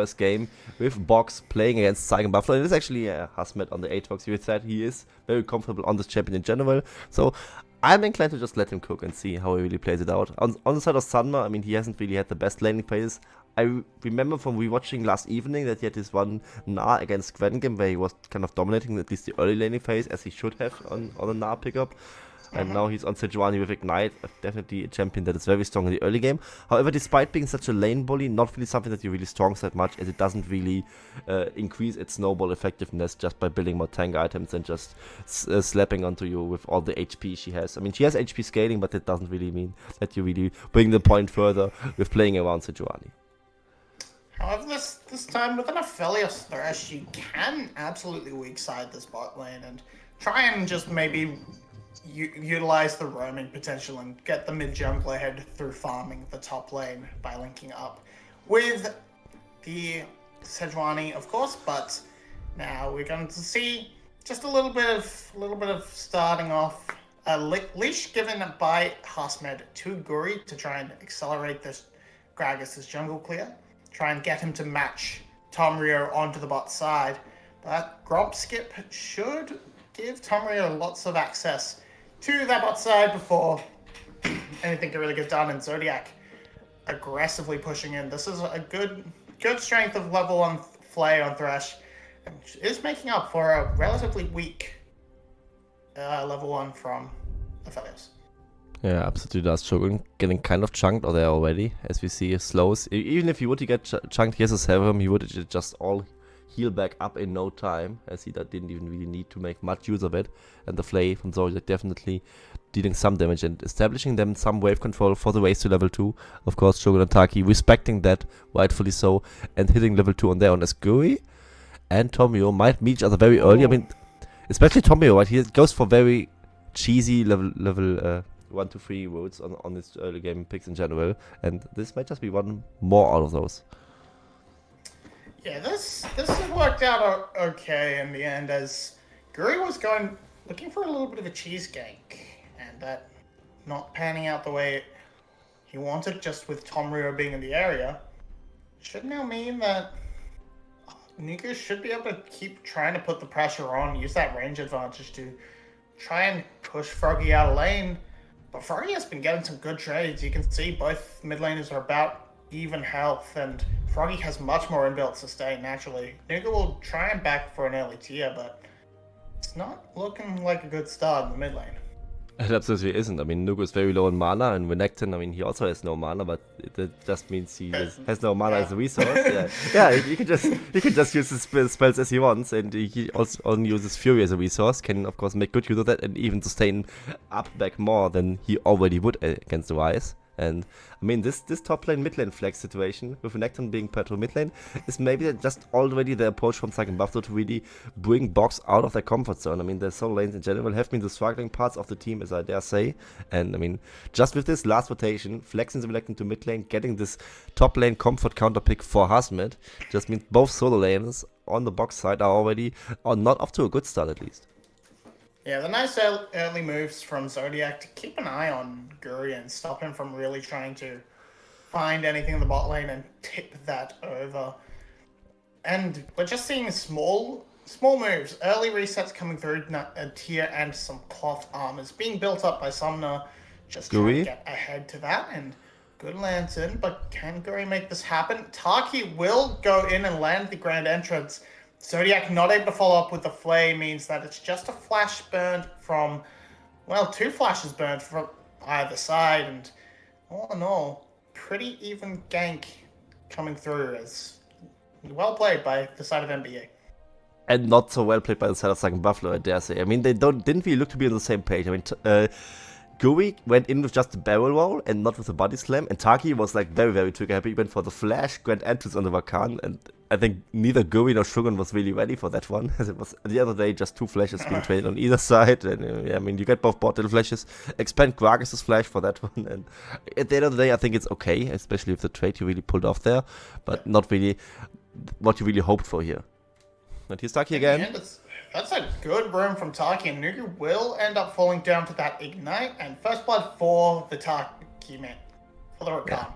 first game with Box playing against Saigon Buffalo. It is actually Hasmet on the Aatrox. You said he is very comfortable on this champion in general. So I'm inclined to just let him cook and see how he really plays it out. On the side of Sanma, I mean, he hasn't really had the best laning phases. I remember from rewatching last evening that he had this one Gnar against Gwen game where he was kind of dominating at least the early laning phase, as he should have on a Gnar pickup. And now he's on Sejuani with Ignite, definitely a champion that is very strong in the early game. However, despite being such a lane bully, not really something that you really strongs that much, as it doesn't really increase its snowball effectiveness just by building more tank items and just slapping onto you with all the HP she has. I mean, she has HP scaling, but that doesn't really mean that you really bring the point further with playing around Sejuani. However, this time with an Aphelios Thresh, you can absolutely weak side this bot lane and try and just maybe utilize the roaming potential and get the mid jungler ahead through farming the top lane by linking up with the Sejuani, of course. But now we're going to see just a little bit of starting off a leash given by Hasmed to Guri to try and accelerate this Gragas' jungle clear, try and get him to match Tomrio onto the bot side. But Gromp Skip should give Tomrio lots of access to that bot side before anything can really get done, and Zodiac aggressively pushing in. This is a good strength of level 1 Flay on Thresh, and is making up for a relatively weak level 1 from Aphelios. Yeah, absolutely does. Shogun getting kind of chunked there already, as we see slows. Even if he would get chunked, he has a serum, he would just all heal back up in no time, as he didn't even really need to make much use of it. And the Flay from Zodiac definitely dealing some damage and establishing them some wave control for the race to level 2. Of course, Shogun and Taki respecting that, rightfully so, and hitting level 2 on their own. As Guri and Tomio might meet each other very early. I mean, especially Tomio, right? He goes for very cheesy level 1 to 3 routes on his early game picks in general, and this might just be one more out of those. Yeah, this has worked out okay in the end, as Guri was looking for a little bit of a cheese gank, and that not panning out the way he wanted, just with Tomrio being in the area, should now mean that Nuka should be able to keep trying to put the pressure on, use that range advantage to try and push Froggy out of lane. But Froggy has been getting some good trades. You can see both mid laners are about even health, and Froggy has much more inbuilt sustain naturally. Nuka will try and back for an early tier, but it's not looking like a good start in the mid lane. It absolutely isn't. I mean, Nuka is very low in mana, and Renekton, I mean, he also has no mana, but that just means he has no mana as a resource. Yeah, he can just use his spells as he wants, and he also only uses Fury as a resource. Can of course make good use of that, and even sustain up back more than he already would against the Ryze. And I mean, this top lane mid lane flex situation with Renekton being paired to mid lane is maybe just already the approach from Saigon Buffalo to really bring Box out of their comfort zone. I mean, the solo lanes in general have been the struggling parts of the team, as I dare say. And I mean, just with this last rotation, flexing the Renekton to mid lane, getting this top lane comfort counter pick for Hasmed, just means both solo lanes on the Box side are not off to a good start at least. Yeah, the nice early moves from Zodiac to keep an eye on Guri and stop him from really trying to find anything in the bot lane and tip that over. And we're just seeing small moves, early resets coming through a tier, and some cloth armors being built up by Sumner. Just trying to get ahead to that, and good Lantern, but can Guri make this happen? Taki will go in and land the grand entrance. Zodiac not able to follow up with the Flay means that it's just a flash burned from, well, 2 flashes burned from either side, and all in all, pretty even gank coming through, as well played by the side of NBA. And not so well played by the side of Saigon Buffalo, I dare say. I mean, they didn't really look to be on the same page. I mean, Guri went in with just a barrel roll and not with a body slam, and Taki was like very, very trigger happy. He went for the flash, grand entrance on the Rakan, and I think neither Guri nor Shogun was really ready for that one, as it was the other day just 2 flashes being traded on either side. And yeah, I mean, you get both bot little flashes, expand Gragas' flash for that one, and at the end of the day, I think it's okay, especially if the trade you really pulled off there, but not really what you really hoped for here. And here's Taki again. That's a good room from Taki, and Nuka will end up falling down to that Ignite, and first blood for the Taki man, for the Rakan.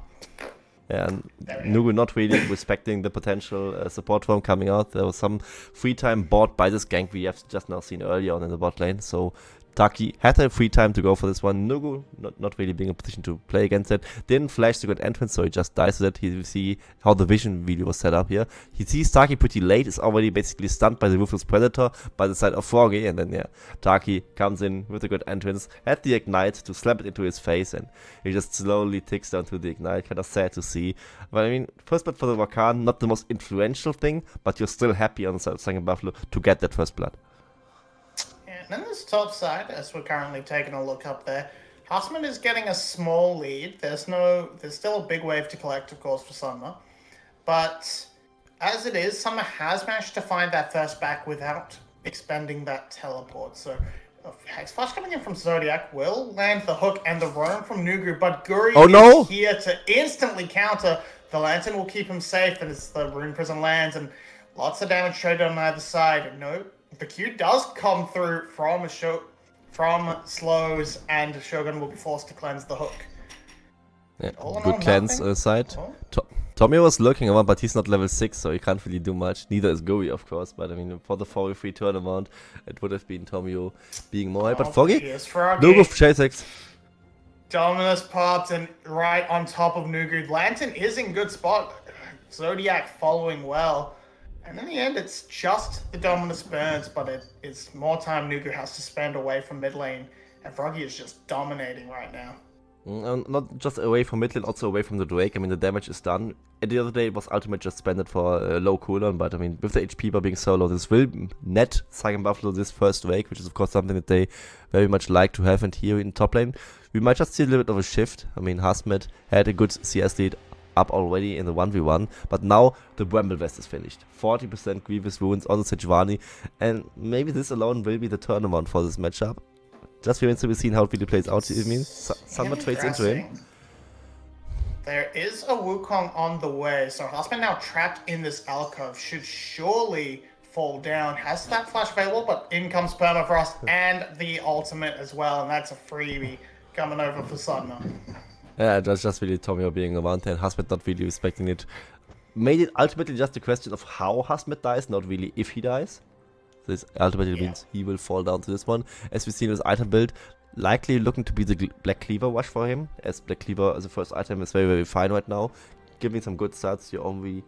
And Nugu not really respecting the potential support form coming out. There was some free time bought by this gank we have just now seen earlier on in the bot lane. So Taki had a free time to go for this one. Nugu not really being in a position to play against it. Didn't flash the good entrance, so he just dies with it. You see how the vision video was set up here. He sees Taki pretty late, is already basically stunned by the Ruthless Predator by the side of Froggy, and then yeah, Taki comes in with a good entrance, had the ignite to slap it into his face, and he just slowly ticks down to the ignite. Kind of sad to see. But I mean, first blood for the Rakan, not the most influential thing, but you're still happy on the side of Saigon Buffalo to get that first blood. And on this top side, as we're currently taking a look up there, Hussman is getting a small lead. There's still a big wave to collect, of course, for Summer. But as it is, Summer has managed to find that first back without expending that teleport. So Hex Flash coming in from Zodiac will land the hook and the roam from Nugu, but Guri is here to instantly counter. The Lantern will keep him safe, and it's the Rune Prison lands, and lots of damage traded on either side. No. The Q does come through from slows, and Shogun will be forced to cleanse the hook. Yeah, good cleanse side. Tommy was lurking around, but he's not level 6, so he can't really do much. Neither is Guri, of course, but I mean, for the 4v3 tournament, it would have been Tommy being more. But Froggy? Nugu J6. Dominus pops, and right on top of Nugu. Lantern is in good spot. Zodiac following well. And in the end, it's just the Dominus burns, but it's more time Nugu has to spend away from mid lane, and Froggy is just dominating right now. Not just away from mid lane, also away from the Drake. I mean, the damage is done. At the other day, it was ultimate just spend it for a low cooldown, but I mean, with the HP bar being so low, this will net Saigon Buffalo this first Drake, which is of course something that they very much like to have. And here in top lane, we might just see a little bit of a shift. I mean, Hasmet had a good CS lead up already in the 1v1, but now the Bramble Vest is finished. 40% Grievous Wounds on the Sejuani, and maybe this alone will be the turnaround for this matchup. Just remains to be seen how it really plays out. It means someone trades into him. There is a Wukong on the way, so Husband now trapped in this alcove should surely fall down. Has that flash available, but in comes Permafrost and the ultimate as well, and that's a freebie coming over for Sunma. Yeah, that's just really Tommy being around there, and Hasmet not really respecting it. Made it ultimately just a question of how Hasmet dies, not really if he dies. This ultimately means he will fall down to this one. As we've seen with item build, likely looking to be the Black Cleaver wash for him, as Black Cleaver as a first item is very, very fine right now. Giving some good stats, you only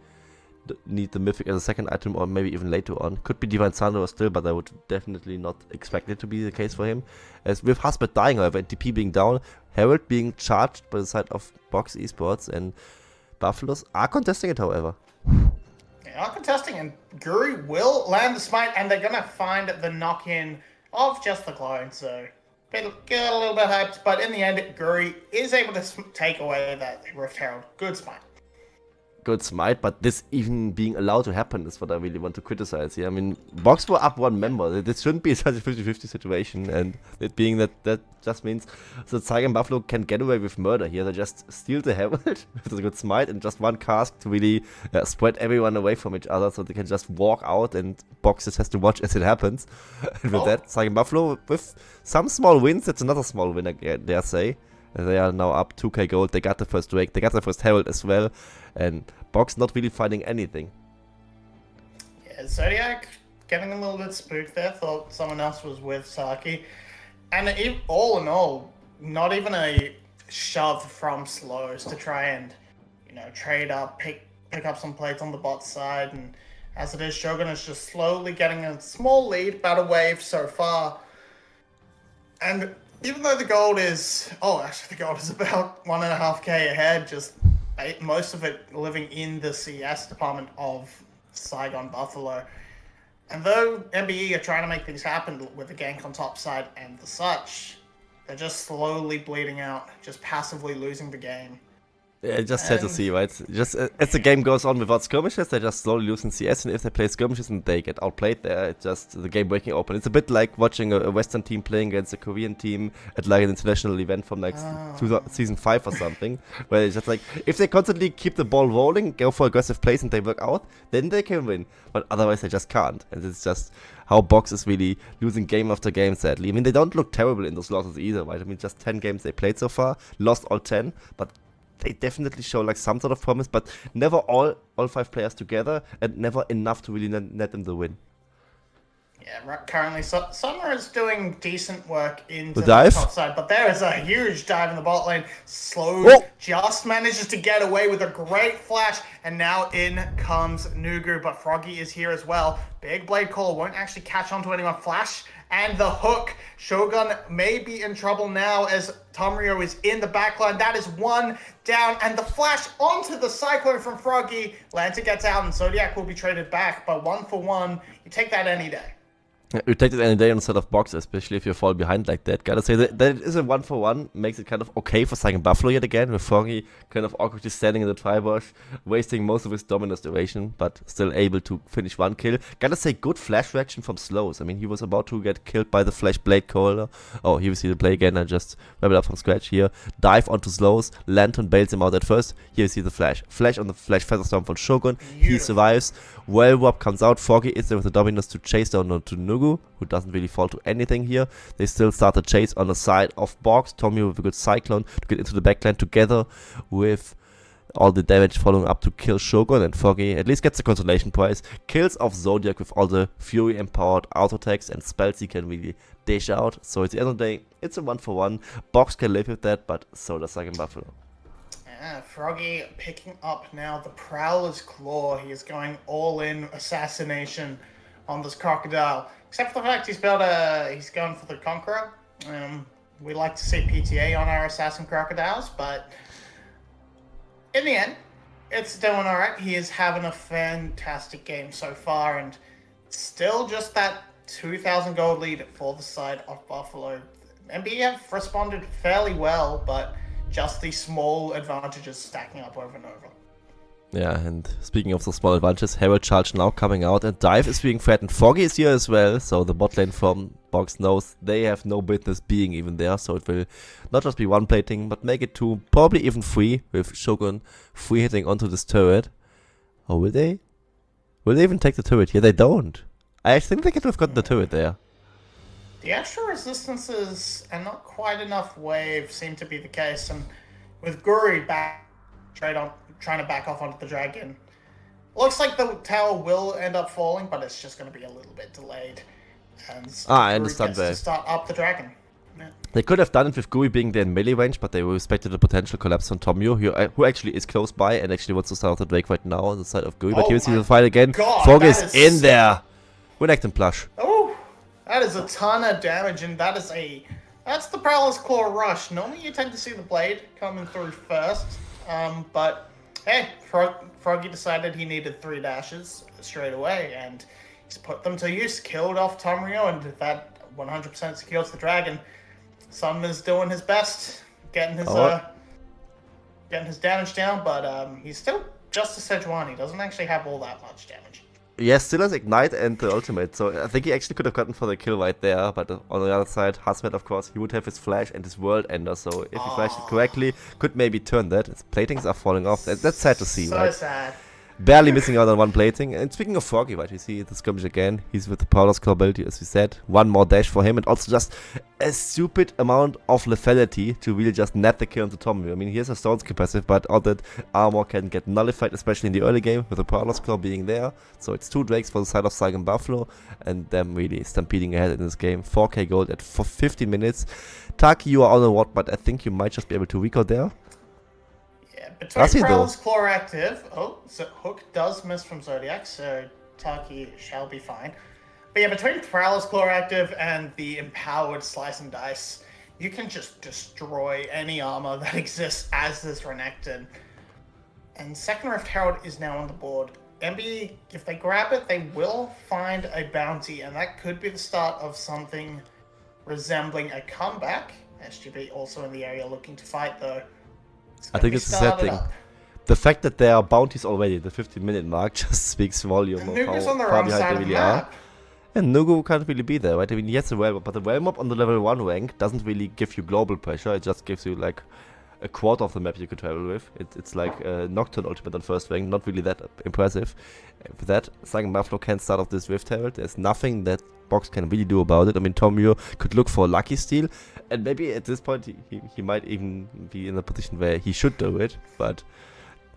need the Mythic as a second item, or maybe even later on. Could be Divine Thunderer still, but I would definitely not expect it to be the case for him. As with Hasmet dying, however, and TP being down, Herald being charged by the side of Box Esports, and Buffaloes are contesting it, however. They are contesting, and Guri will land the smite, and they're going to find the knock-in of just the clone, so get a little bit hyped, but in the end, Guri is able to take away that Rift Herald. Good smite. Good smite, but this even being allowed to happen is what I really want to criticize here. I mean, Box were up one member. This shouldn't be such a 50-50 situation, and it being that just means that Saigon Buffalo can get away with murder here. They just steal the Herald with a good smite and just one cast to really spread everyone away from each other, so they can just walk out and Box just has to watch as it happens. And with that, Saigon Buffalo with some small wins. That's another small win, I dare say. They are now up 2k gold. They got the first Drake. They got the first Herald as well. And Box not really finding anything. Yeah, Zodiac getting a little bit spooked there. Thought someone else was with Saki. And all in all, not even a shove from slows to try and, trade up, pick up some plates on the bot side. And as it is, Shogun is just slowly getting a small lead, about a wave so far. And even though the gold is, the gold is about 1.5k ahead, just most of it living in the CS department of Saigon Buffalo. And though MBE are trying to make things happen with the gank on top side and the such, they're just slowly bleeding out, just passively losing the game. Yeah, just sad to see, right? Just as the game goes on without skirmishes, they just slowly losing CS, and if they play skirmishes and they get outplayed there, it's just the game breaking open. It's a bit like watching a Western team playing against a Korean team at like an international event from like season 5 or something, where it's just like, if they constantly keep the ball rolling, go for aggressive plays and they work out, then they can win. But otherwise they just can't. And it's just how Box is really losing game after game, sadly. I mean, they don't look terrible in those losses either, right? I mean, just 10 games they played so far, lost all 10, but they definitely show like some sort of promise, but never all 5 players together, and never enough to really net them the win. Yeah, currently Summer is doing decent work into The dive? top side, but there is a huge dive in the bot lane. Slow just manages to get away with a great flash, and now in comes Nugu, but Froggy is here as well. Big Blade Caller won't actually catch onto anyone. Flash and the hook. Shogun may be in trouble now as Tomrio is in the backline. That is one down, and the flash onto the Cyclone from Froggy. Lanta gets out, and Zodiac will be traded back, but 1-for-1, you take that any day. You take it any day instead of box, especially if you fall behind like that. Gotta say that it is a 1-for-1, makes it kind of okay for Saigon Buffalo yet again, with Froggy kind of awkwardly standing in the tri-bush, wasting most of his dominance duration, but still able to finish 1 kill. Gotta say, good flash reaction from Slows. I mean, he was about to get killed by the Flash Blade Caller. Oh, here we see the play again. I just wrap it up from scratch here. Dive onto Slows. Lantern bails him out at first. Here we see the flash. Flash on the Flash Featherstorm from Shogun. He survives. Wellwop comes out. Froggy is there with the dominance to chase down to Nugu, who doesn't really fall to anything here. They still start the chase on the side of Box. Tommy with a good Cyclone to get into the backline together with all the damage following up to kill Shogun, and Froggy at least gets the consolation prize. Kills off Zodiac with all the Fury empowered auto attacks and spells he can really dish out. So at the end of the day, it's a 1-for-1. Box can live with that, but so does Saigon Buffalo. Yeah, Froggy picking up now the Prowler's Claw. He is going all in assassination on this Crocodile. Except for the fact he's going for the Conqueror. We like to see PTA on our Assassin Crocodiles, but in the end, it's doing alright. He is having a fantastic game so far, and still just that 2,000 gold lead for the side of Buffalo. MB have responded fairly well, but just these small advantages stacking up over and over. Yeah, and speaking of the small advantages, Herald Charge now coming out, and Dive is being threatened. Froggy is here as well, so the bot lane from Box knows they have no business being even there, so it will not just be 1 plating, but make it 2, probably even 3, with Shogun free hitting onto this turret. Or will they? Will they even take the turret here? They don't. I think they could have gotten the turret there. The extra resistances and not quite enough wave seem to be the case, and with Guri back trying to back off onto the dragon, looks like the tower will end up falling, but it's just going to be a little bit delayed. And I understand that. To start up the dragon. Yeah. They could have done it with Gui being there in melee range, but they respected the potential collapse from Tomio, who actually is close by and actually wants to start the Drake right now on the side of Gui. But here we see the fight again. Froggy is in there. Renekton plush. Oh, that is a ton of damage, and that's the Prowler's Claw rush. Normally you tend to see the blade coming through first, but hey, Froggy decided he needed 3 dashes straight away, and he's put them to use. Killed off Tomrio, and that 100% secures the dragon. Sun is doing his best, getting his damage down, but he's still just a Sejuani. He doesn't actually have all that much damage. Yes, still has Ignite and the ultimate, so I think he actually could have gotten for the kill right there, but on the other side, Hazmat, of course, he would have his flash and his world ender, so if he flashed it correctly, could maybe turn that. His platings are falling off. That's sad to see, right? So sad. Barely missing out on 1 plating. And speaking of Froggy, right, we see the skirmish again. He's with the Prowler's Claw ability, as we said. 1 more dash for him, and also just a stupid amount of lethality to really just net the kill onto Tommy. I mean, he has a Stone's Capacitive, but all that armor can get nullified, especially in the early game, with the Prowler's Claw being there. So it's 2 Drakes for the side of Saigon Buffalo, and them really stampeding ahead in this game. 4k gold at 15 minutes. Taki, you are on a what, but I think you might just be able to recall there. Between Prowler's Claw active, so Hook does miss from Zodiac, so Taki shall be fine. But yeah, between Prowler's Claw active and the empowered Slice and Dice, you can just destroy any armor that exists as this Renekton. And Second Rift Herald is now on the board. MB, if they grab it, they will find a bounty, and that could be the start of something resembling a comeback. SGB also in the area looking to fight, though. I think it's the sad thing. The fact that there are bounties already, the 15-minute mark, just speaks volume of how far behind they really are. And Nugu can't really be there, right? I mean, he has the Realm Mob, but the Realm Mob on the level 1 rank doesn't really give you global pressure. It just gives you, like, a quarter of the map you could travel with. It's like Nocturne ultimate on first rank, not really that impressive. With that, Saigon Buffalo can start off this Rift Herald. There's nothing that Box can really do about it. I mean, Tomio could look for a Lucky Steal, and maybe at this point he might even be in a position where he should do it, but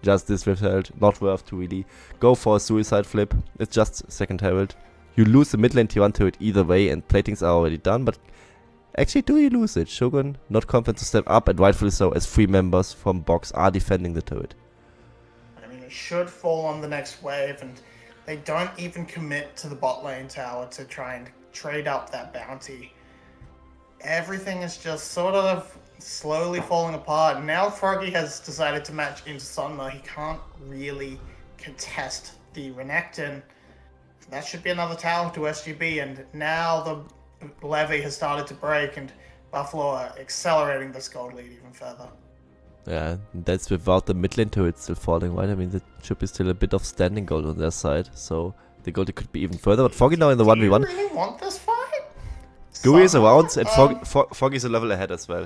just this Rift Herald, not worth to really go for a suicide flip. It's just second Herald. You lose the mid lane T1 turret either way, and platings are already done, but actually, do you lose it? Shogun not confident to step up, and rightfully so, as 3 members from Box are defending the turret. I mean, it should fall on the next wave, and they don't even commit to the bot lane tower to try and trade up that bounty. Everything is just sort of slowly falling apart. And now Froggy has decided to match into Sunma. He can't really contest the Renekton. That should be another tower to SGB, and now the levy has started to break, and Buffalo are accelerating this gold lead even further. Yeah, that's without the mid lane turret still falling, right? I mean, there should be still a bit of standing gold on their side, so the gold could be even further. But Foggy now in the 1v1. Do you really want this fight? Gui is around, and Foggy's a level ahead as well.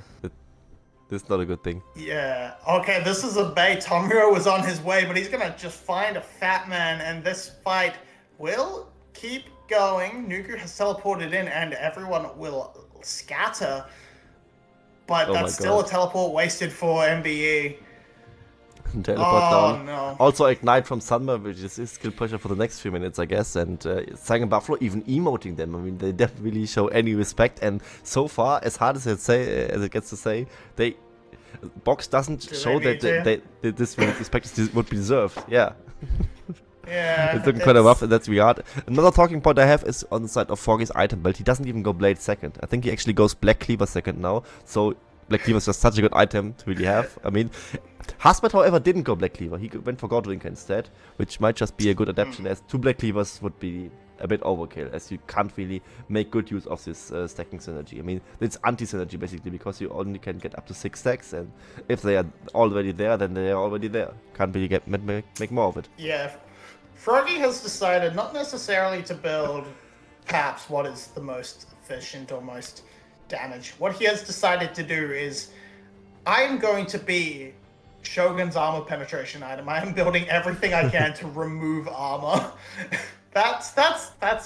This is not a good thing. Yeah, okay, this is a bait. Tomiro was on his way, but he's gonna just find a fat man, and this fight will keep going. Nuku has teleported in, and everyone will scatter. But that's still a teleport wasted for MBE. Teleport down. No. Also ignite from Sunma, which is skill pressure for the next few minutes, I guess. And Saigon Buffalo even emoting them. I mean, they didn't really show any respect. And so far, as hard as it gets to say, Box doesn't show that this respect would be deserved. Yeah. Yeah, it's looking kind of rough in that regard. Another talking point I have is on the side of Foggy's item build. He doesn't even go Blade second. I think he actually goes Black Cleaver second now. So Black Cleaver is just such a good item to really have. I mean, Hasmet, however, didn't go Black Cleaver. He went for Godwinker instead, which might just be a good adaptation, as 2 Black Cleavers would be a bit overkill, as you can't really make good use of this stacking synergy. I mean, it's anti-synergy basically, because you only can get up to 6 stacks, and if they are already there, then they are already there. Can't really make more of it. Yeah. Froggy has decided not necessarily to build perhaps what is the most efficient or most damage. What he has decided to do is, I am going to be Shogun's armor penetration item. I am building everything I can to remove armor. That's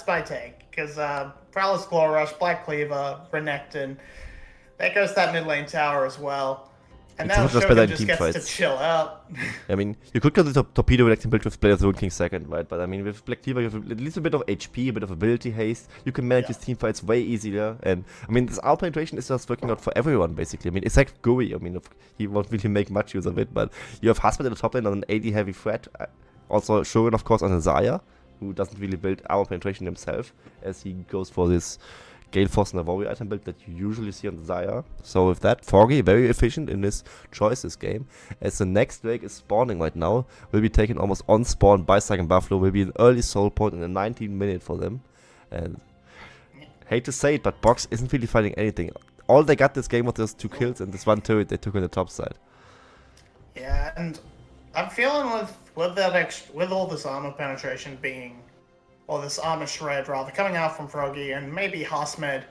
my take. Because Prowler's Claw Rush, Black Cleaver, Renekton, there goes that mid lane tower as well. And now Shogun just gets to chill out. I mean, you could go the Torpedo Renekton build with Blade of the Ruin King second, right? But I mean, with Black Cleaver, you have at least a bit of HP, a bit of ability haste. You can manage his team fights way easier. And I mean, this armor penetration is just working out for everyone, basically. I mean, except Gui. I mean, he won't really make much use of it. But you have Hasmet in the top lane on an AD heavy threat. Also, Shogun, of course, on a Zarya, who doesn't really build armor penetration himself, as he goes for this Gale Force and a Warrior item build that you usually see on the Zarya. So with that, Foggy very efficient in his choice this game, as the next Drake is spawning right now, will be taken almost on spawn by Saigon Buffalo, will be an early soul point in the 19th minute for them. And hate to say it, but Box isn't really fighting anything. All they got this game was those 2 kills and this 1 turret they took on the top side. Yeah, and I'm feeling with all this armor penetration being, or this armor shred rather, coming out from Froggy, and maybe Hasmed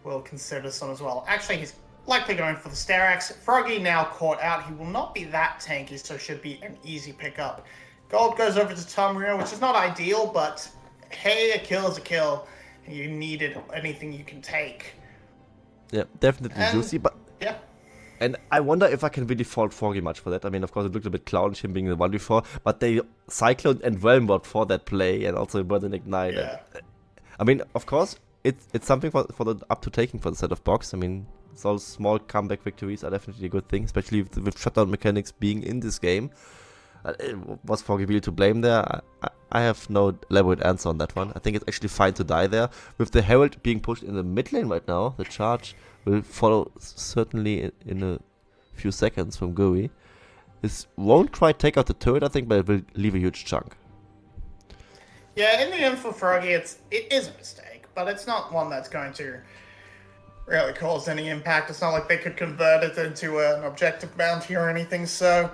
will consider some as well. Actually, he's likely going for the Starax. Froggy now caught out. He will not be that tanky, so should be an easy pickup. Gold goes over to Tomrio, which is not ideal, but hey, a kill is a kill. You needed anything you can take. Yeah, definitely juicy, but yeah. And I wonder if I can really fault Froggy much for that. I mean, of course, it looked a bit clownish him being the 1v4, but they cycloned and Realmbot for that play, and also Burden Ignite. Yeah. I mean, of course, it's something for the up to taking for the set of Box. I mean, those small comeback victories are definitely a good thing, especially with shutdown mechanics being in this game. Was Froggy really to blame there? I have no elaborate answer on that one. I think it's actually fine to die there. With the Herald being pushed in the mid lane right now, the charge will follow certainly in a few seconds from Gui. This won't quite take out the turret, I think, but it will leave a huge chunk. Yeah, in the end for Froggy, it is a mistake, but it's not one that's going to really cause any impact. It's not like they could convert it into an objective bounty or anything, so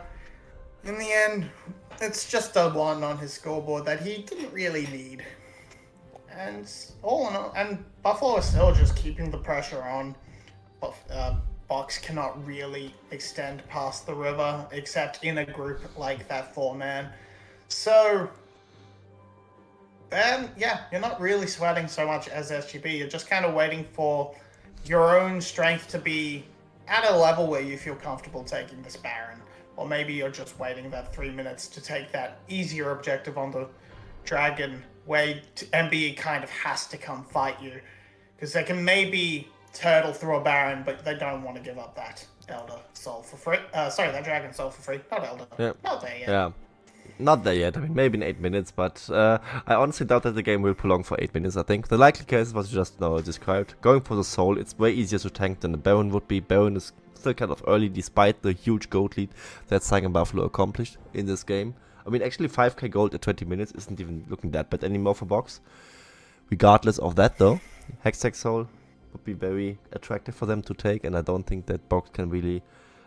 in the end, it's just a 1 on his scoreboard that he didn't really need. And all in all, and Buffalo is still just keeping the pressure on Box cannot really extend past the river, except in a group like that 4-man. So, yeah, you're not really sweating so much as SGB. You're just kind of waiting for your own strength to be at a level where you feel comfortable taking this Baron. Or maybe you're just waiting that 3 minutes to take that easier objective on the Dragon, where MBE kind of has to come fight you. Because they can maybe turtle through a Baron, but they don't want to give up that Elder Soul for free. Sorry, that Dragon Soul for free. Not Elder. Yeah. Not there yet. Yeah. Not there yet. I mean, maybe in 8 minutes, but I honestly doubt that the game will prolong for 8 minutes, I think. The likely case was just now described. Going for the Soul, it's way easier to tank than the Baron would be. Baron is still kind of early, despite the huge gold lead that Saigon Buffalo accomplished in this game. I mean, actually 5k gold at 20 minutes isn't even looking that bad anymore for Box. Regardless of that, though, Hextech Soul would be very attractive for them to take, and I don't think that Box can really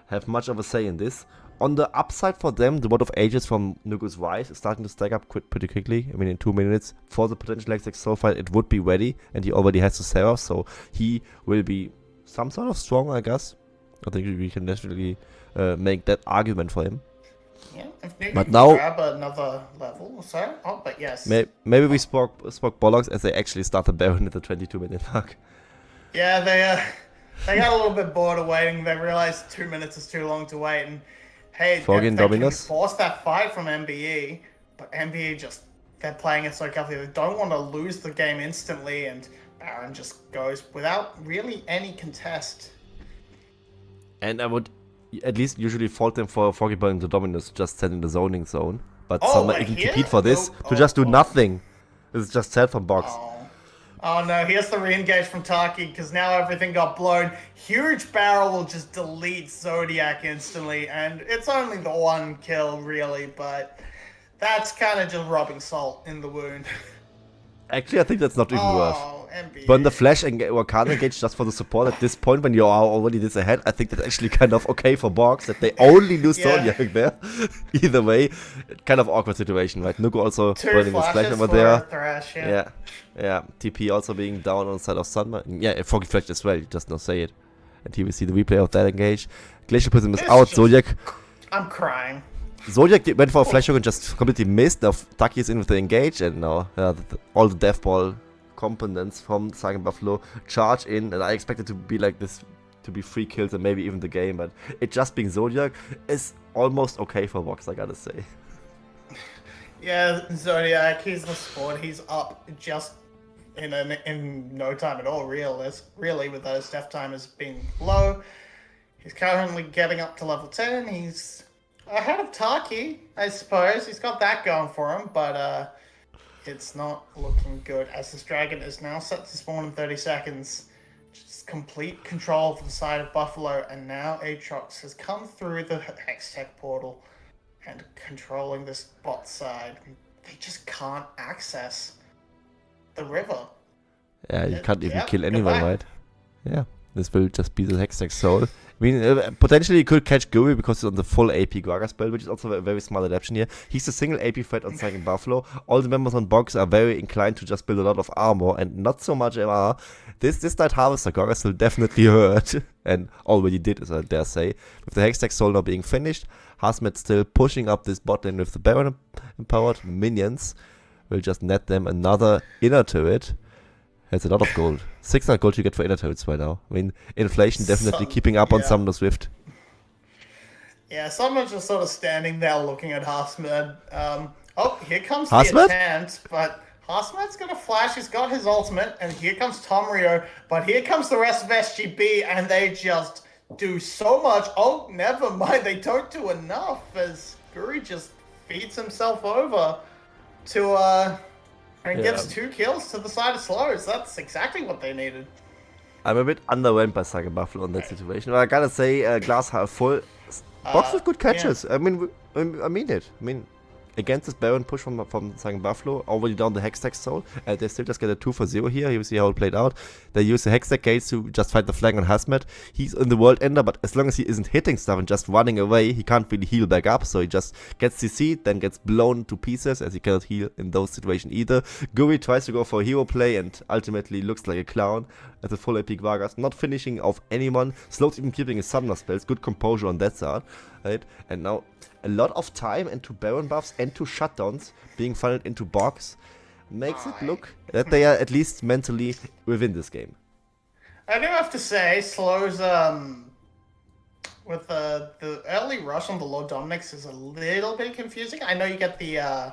have much of a say in this. On the upside for them, the Word of Ages from Nugu's Rise is starting to stack up pretty quickly. I mean, in 2 minutes, for the potential Hextech Soul fight, it would be ready, and he already has the Seraph, so he will be some sort of strong, I guess. I think we can definitely make that argument for him. Yeah, if Nugu But can now, grab another level or so. Oh, but yes. maybe we spoke bollocks as they actually start the Baron at the 22-minute mark. Yeah, they got a little bit bored of waiting. They realized 2 minutes is too long to wait, and hey, Froggy and they can Dominus. force that fight from MBE, but MBE just, they're playing it so carefully. They don't want to lose the game instantly, and Baron just goes without really any contest. And I would at least usually fault them for Froggy burning the Dominus, just sending the zoning zone. But someone even TP'd for this to just do nothing. It's just sad from Box. Oh no, here's the re-engage from Taki, because now everything got blown. Huge Barrel will just delete Zodiac instantly, and it's only the 1 kill, really, but that's kind of just rubbing salt in the wound. Actually, I think that's not even worth. MBA. Burn the Flash or can't engage just for the support at this point when you are already this ahead. I think that's actually kind of okay for Box that they only lose Zodiac there. Either way, kind of awkward situation, right? Nugu also burning his Flash over there. Thrash, Yeah. TP also being down on the side of Sunma. Yeah, Froggy Flash as well, you just not say it. And here we see the replay of that engage. Glacial Prism is out, Zodiac. I'm crying. Zodiac went for a flash hook and just completely missed. Now Taki is in with the engage, and now all the death ball components from Saigon Buffalo charge in, and I expected to be like this, to be 3 kills and maybe even the game, but it just being Zodiac is almost okay for Vox, I gotta say. Yeah, Zodiac, he's the sport. He's up just in no time at all, really, with those death timers being low. He's currently getting up to level 10. He's ahead of Taki, I suppose. He's got that going for him, but it's not looking good, as this dragon is now set to spawn in 30 seconds. Just complete control of the side of Buffalo, and now Aatrox has come through the Hextech portal and controlling this bot side. They just can't access the river. Yeah, you can't even kill anyone, right? Yeah, this will just be the Hextech Soul. I mean, potentially you could catch Guri because he's on the full AP Gragas spell, which is also a very smart adaptation here. He's a single AP threat on Saigon Buffalo. All the members on Box are very inclined to just build a lot of armor and not so much MR. This Night Harvester Gragas will definitely hurt, and already did, as I dare say. With the Hextech Soul now being finished, Hasmet still pushing up this bot lane with the Baron empowered minions. Will just net them another inner turret. Has a lot of gold. 600 gold you get for inner turrets right now. I mean, inflation definitely keeping up on Summoner Swift. Yeah, someone's just sort of standing there looking at Hasmet. Oh, here comes Hasmet? the attempt, but Hasmet's gonna flash. He's got his ultimate, and here comes Tomrio. But here comes the rest of SGB, and they just do so much. Oh, never mind. They don't do enough, as Guri just feeds himself over to and gives 2 kills to the side of Slows. That's exactly what they needed. I'm a bit underwhelmed by Saigon Buffalo in that situation. But I gotta say, glass half full. Box with good catches. Yeah. I mean it. I mean, against this Baron push from Saigon Buffalo, already down the Hextech Soul, and they still just get a 2 for 0 here. You see how it played out. They use the Hextech Gates to just fight the flank on Hazmat. He's in the World Ender, but as long as he isn't hitting stuff and just running away, he can't really heal back up, so he just gets CC'd, then gets blown to pieces, as he cannot heal in those situations either. Guri tries to go for a hero play and ultimately looks like a clown as a full AP Vargas, not finishing off anyone, Slows even keeping his summoner spells, good composure on that side, right? And now a lot of time into Baron buffs and to shutdowns being funneled into box makes it look that they are at least mentally within this game. I do have to say, Slow's with the early rush on the Lord Dominic's is a little bit confusing. I know you get the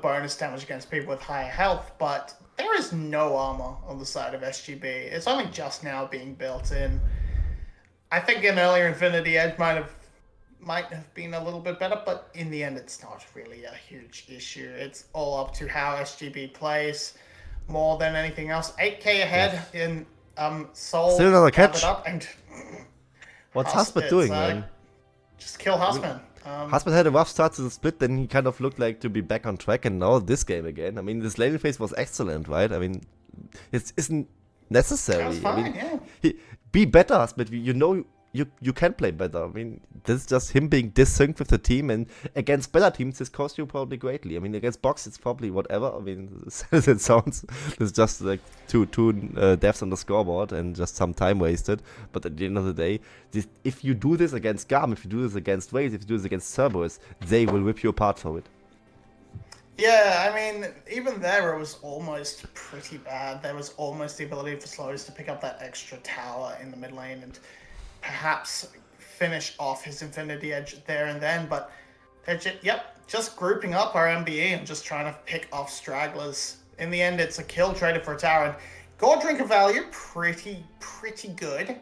bonus damage against people with higher health, but there is no armor on the side of SGB. It's only just now being built in. I think an earlier Infinity Edge might have been a little bit better, but in the end, it's not really a huge issue. It's all up to how SGB plays more than anything else. 8k ahead in Soul. Still another catch. Up and what's Husband doing, man? Just kill Husband. Husband had a rough start to the split, then he kind of looked like to be back on track, and now this game again. I mean, this laning phase was excellent, right? I mean, it isn't necessary. That's fine, I mean, be better, Husband. You know you can play better. I mean, this is just him being dissynced with the team, and against better teams, this costs you probably greatly. I mean, against Box, it's probably whatever. I mean, as it sounds, it's just like two deaths on the scoreboard and just some time wasted. But at the end of the day, if you do this against Garm, if you do this against Waze, if you do this against Cerberus, they will rip you apart for it. Yeah, I mean, even there, it was almost pretty bad. There was almost the ability for Slows to pick up that extra tower in the mid lane and perhaps finish off his Infinity Edge there and then, but they're just grouping up our MBE and just trying to pick off stragglers. In the end, it's a kill traded for a tower, and gold drinker value, pretty good.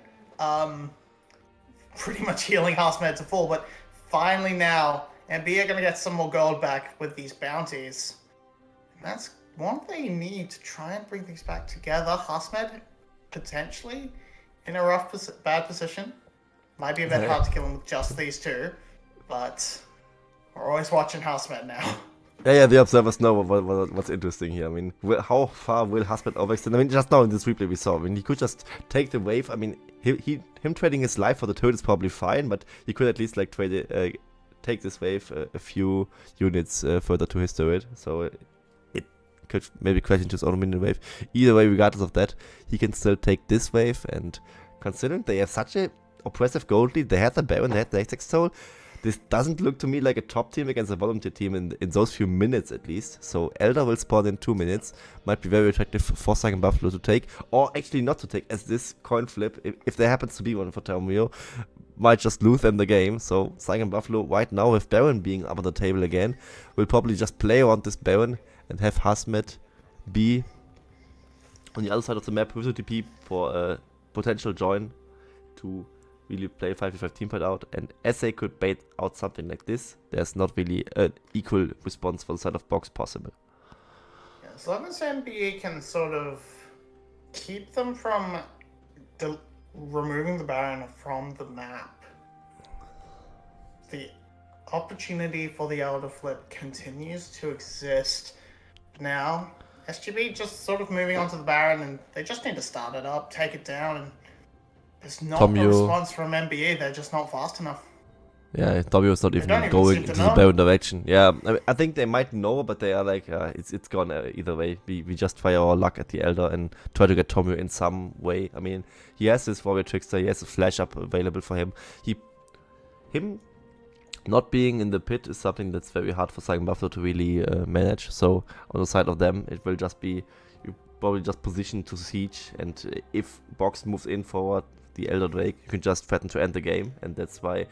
Pretty much healing Hasmed to full, but finally now, MBE are going to get some more gold back with these bounties. And that's one they need to try and bring things back together. Hasmed, potentially in a bad position. Might be a bit hard to kill him with just these two, but we're always watching Houseman now. Yeah, the observers know what's interesting here. I mean, how far will Husband overextend? I mean, just now in this replay we saw, I mean, he could just take the wave. I mean, him trading his life for the turret is probably fine, but he could at least like take this wave a few units further to his turret. So it could maybe crash into his own minion wave. Either way, regardless of that, he can still take this wave. And considering they have such a oppressive gold lead, they had the Baron, they had the Hextech Soul. This doesn't look to me like a top team against a volunteer team in those few minutes at least. So Elder will spawn in 2 minutes. Might be very attractive for Saigon Buffalo to take, or actually not to take, as this coin flip, if there happens to be one for Tomio, might just lose them the game. So Saigon Buffalo right now, with Baron being up on the table again, will probably just play around this Baron and have Hasmet be on the other side of the map with the TP for a potential join to really play 5v5 teamfight out. And as they could bait out something like this, there's not really an equal response for the side of Box possible. Yeah, as long as NBA can sort of keep them from removing the Baron from the map, the opportunity for the Elder Flip continues to exist. Now, SGB just sort of moving on to the Baron, and they just need to start it up, take it down, and there's not a response from MBA. They're just not fast enough. Yeah, W is not even going into the Baron direction. Yeah, I think they might know, but they are like, it's gone either way. We just try our luck at the Elder and try to get Tomio in some way. I mean, he has this Warrior Trickster, he has a flash up available for him. Him not being in the pit is something that's very hard for Saigon Buffalo to really manage. So on the side of them, it will just be, you probably just position to siege, and if Box moves in forward, the Elder Drake, you can just threaten to end the game, and that's why,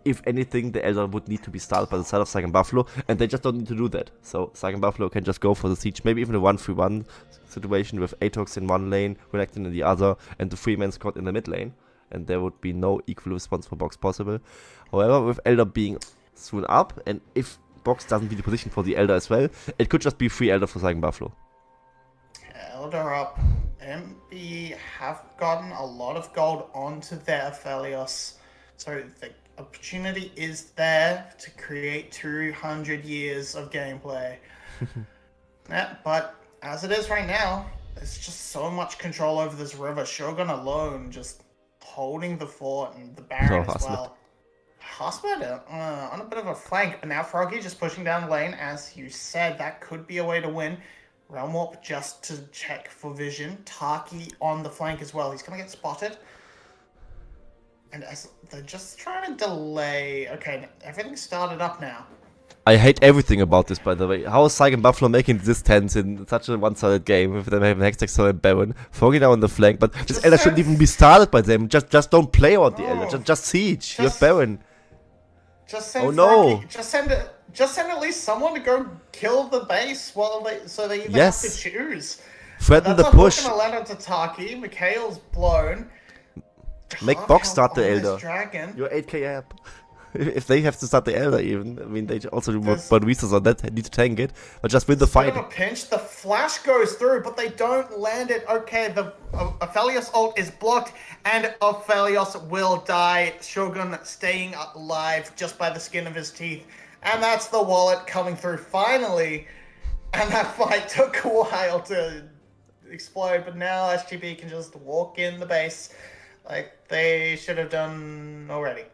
if anything, the Elder would need to be started by the side of Saigon Buffalo, and they just don't need to do that. So Saigon Buffalo can just go for the siege, maybe even a 1-3-1 situation with Atox in one lane, Renekton in the other, and the 3-man squad in the mid lane, and there would be no equal response for Box possible. However, with Elder being soon up, and if Box doesn't be the position for the Elder as well, it could just be free Elder for Saigon Buffalo. Elder up. MB have gotten a lot of gold onto their Aphelios, so opportunity is there to create 200 years of gameplay. Yeah, but as it is right now, there's just so much control over this river. Shogun alone just holding the fort and the Baron as well. Hosmed on a bit of a flank, but now Froggy just pushing down lane. As you said, that could be a way to win. Realm Warp just to check for vision. Taki on the flank as well. He's going to get spotted. And as they're just trying to delay. Okay, everything started up now. I hate everything about this, by the way. How is Saigon Buffalo making this tense in such a one-sided game with them having Hextech and Baron? Froggy now on the flank, but this Elder shouldn't even be started by them. Just don't play on the Elder. Just siege. You have Baron. Just send Froggy, just send at least someone to go kill the base while so they even have to choose. Threaten the push. That's not gonna land onto Taki. Mikhail's blown. Make Box start the Elder. Dragon. You're 8k up. If they have to start the Elder even, I mean, they also burn resources on that, need to tank it, but just win the fight. Bit of a pinch, the flash goes through, but they don't land it. Okay, the Aphelios ult is blocked, and Aphelios will die. Shogun staying alive just by the skin of his teeth. And that's the wallet coming through finally. And that fight took a while to explode, but now SGB can just walk in the base like they should have done already.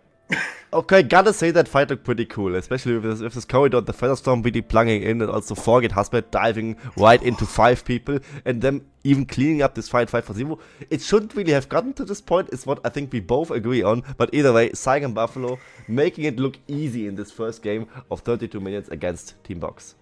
Okay, gotta say that fight looked pretty cool, especially with this corridor, the Featherstorm really plunging in, and also Forget Husband diving right into 5 people, and them even cleaning up this fight 5-0. It shouldn't really have gotten to this point, is what I think we both agree on, but either way, Saigon Buffalo making it look easy in this first game of 32 minutes against Team Box.